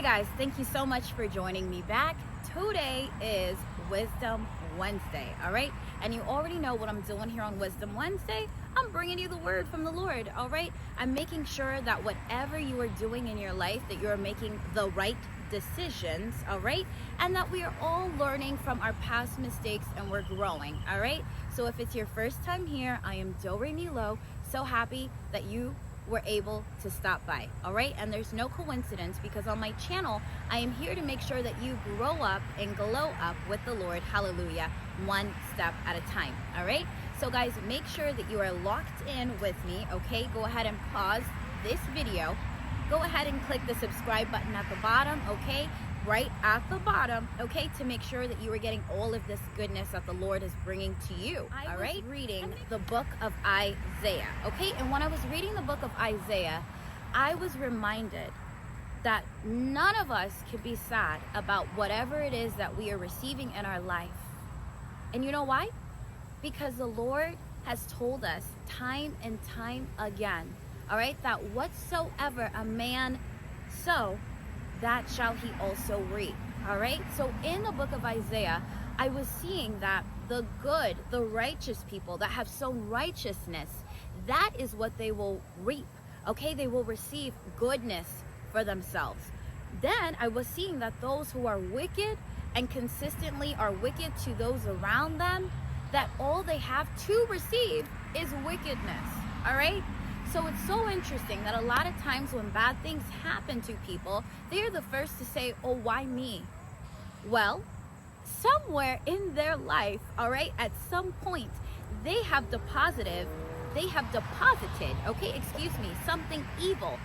Hey guys, thank you so much for joining me back. Today is Wisdom Wednesday, all right? And you already know what I'm doing here on Wisdom Wednesday. I'm bringing you the word from the Lord, all right? I'm making sure that whatever you are doing in your life, that you're making the right decisions, all right? And that we are all learning from our past mistakes and we're growing, all right? So if it's your first time here, I am Do-Re Mi-Lo. So happy that you were able to stop by, all right? And there's no coincidence, because on my channel I am here to make sure that you grow up and glow up with the Lord, hallelujah, one step at a time, all right? So guys, make sure that you are locked in with me, okay? Go ahead and pause this video, go ahead and click the subscribe button at the bottom, okay, right at the bottom, okay, to make sure that you are getting all of this goodness that the Lord is bringing to you. All right, reading the book of Isaiah, okay? And when I was reading the book of Isaiah, I was reminded that none of us can be sad about whatever it is that we are receiving in our life. And you know why? Because the Lord has told us time and time again, all right, that whatsoever a man sow, that shall he also reap, all right? So in the book of Isaiah, I was seeing that the good, the righteous people that have sown righteousness, that is what they will reap, okay? They will receive goodness for themselves. Then I was seeing that those who are wicked and consistently are wicked to those around them, that all they have to receive is wickedness, all right? So it's so interesting that a lot of times when bad things happen to people, they're the first to say, oh, why me? Well, somewhere in their life, all right, at some point, they have deposited, something evil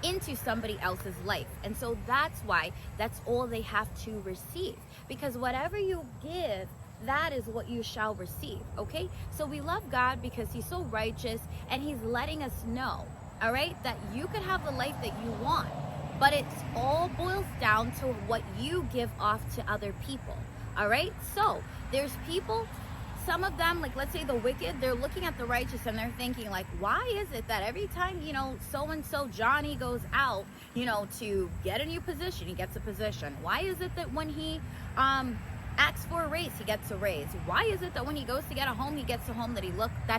into somebody else's life. And so that's why that's all they have to receive. Because whatever you give, that is what you shall receive, okay? So we love God because he's so righteous, and he's letting us know, all right, that you could have the life that you want, but it's all boils down to what you give off to other people, all right? So there's people, some of them, like let's say the wicked, they're looking at the righteous and they're thinking like, why is it that every time, you know, so-and-so Johnny goes out, you know, to get a new position, he gets a position? Why is it that when he asks for a raise, he gets a raise? Why is it that when he goes to get a home, he gets a home that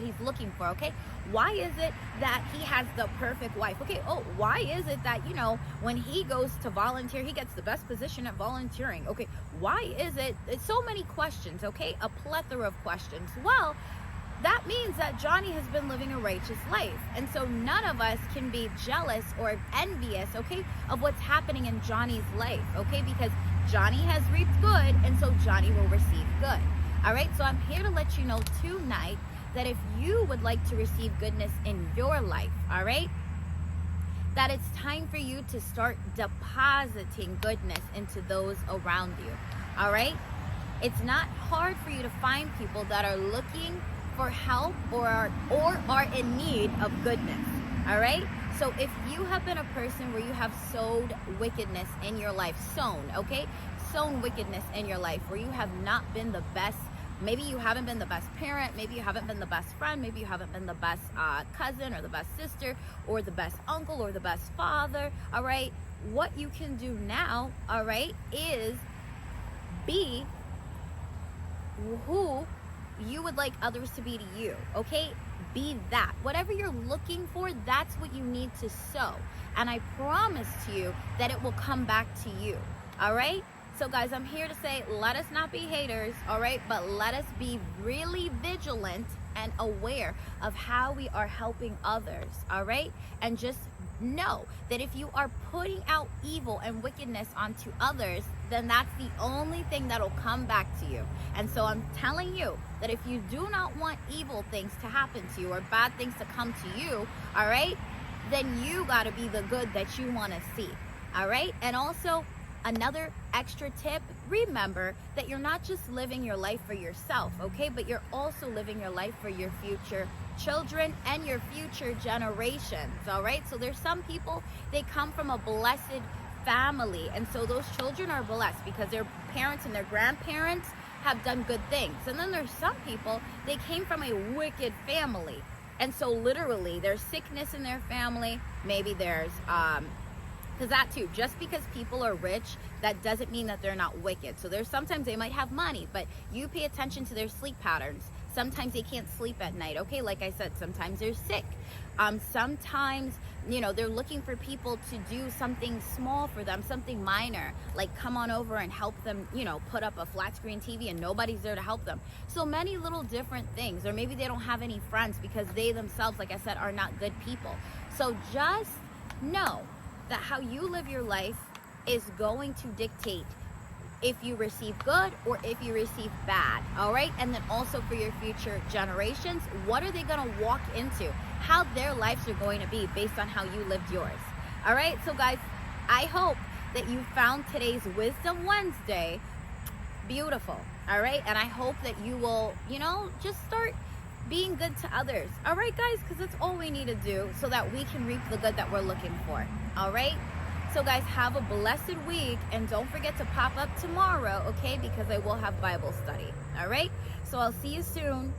he's looking for, okay? Why is it that he has the perfect wife? Okay, oh, why is it that, you know, when he goes to volunteer, he gets the best position at volunteering? Okay, why is it? It's so many questions, okay? A plethora of questions. Well, that means that Johnny has been living a righteous life. And so none of us can be jealous or envious, okay, of what's happening in Johnny's life, okay? Because Johnny has reaped good, and so Johnny will receive good. All right, so I'm here to let you know tonight that if you would like to receive goodness in your life, all right, that it's time for you to start depositing goodness into those around you, all right? It's not hard for you to find people that are looking for help or are in need of goodness, all right? So if you have been a person where you have sowed wickedness in your life, sown wickedness in your life, where you have not been the best, maybe you haven't been the best parent, maybe you haven't been the best friend, maybe you haven't been the best cousin or the best sister or the best uncle or the best father, all right? What you can do now, all right, is be who you would like others to be to you, okay? Be that. Whatever you're looking for, that's what you need to sow. And I promise to you that it will come back to you, all right? So guys, I'm here to say, let us not be haters, all right? But let us be really vigilant and aware of how we are helping others, all right? And just know that if you are putting out evil and wickedness onto others, then that's the only thing that'll come back to you. And so I'm telling you that if you do not want evil things to happen to you or bad things to come to you, all right, then you got to be the good that you want to see, all right? And also, another extra tip, remember that you're not just living your life for yourself, okay? But you're also living your life for your future children and your future generations, all right? So there's some people, they come from a blessed family, and so those children are blessed because their parents and their grandparents have done good things. And then there's some people, they came from a wicked family, and so literally there's sickness in their family, maybe there's Because that too, just because people are rich, that doesn't mean that they're not wicked. So there's sometimes they might have money, but you pay attention to their sleep patterns. Sometimes they can't sleep at night. Okay, like I said, sometimes they're sick. Sometimes, you know, they're looking for people to do something small for them, something minor, like come on over and help them, you know, put up a flat screen TV and nobody's there to help them. So many little different things. Or maybe they don't have any friends because they themselves, like I said, are not good people. So just know that how you live your life is going to dictate if you receive good or if you receive bad. All right. And then also for your future generations, what are they going to walk into? How their lives are going to be based on how you lived yours. All right. So guys, I hope that you found today's Wisdom Wednesday beautiful. All right. And I hope that you will, you know, just start being good to others. All right, guys, because that's all we need to do so that we can reap the good that we're looking for. All right. So guys, have a blessed week, and don't forget to pop up tomorrow, okay? Because I will have Bible study. All right. So I'll see you soon.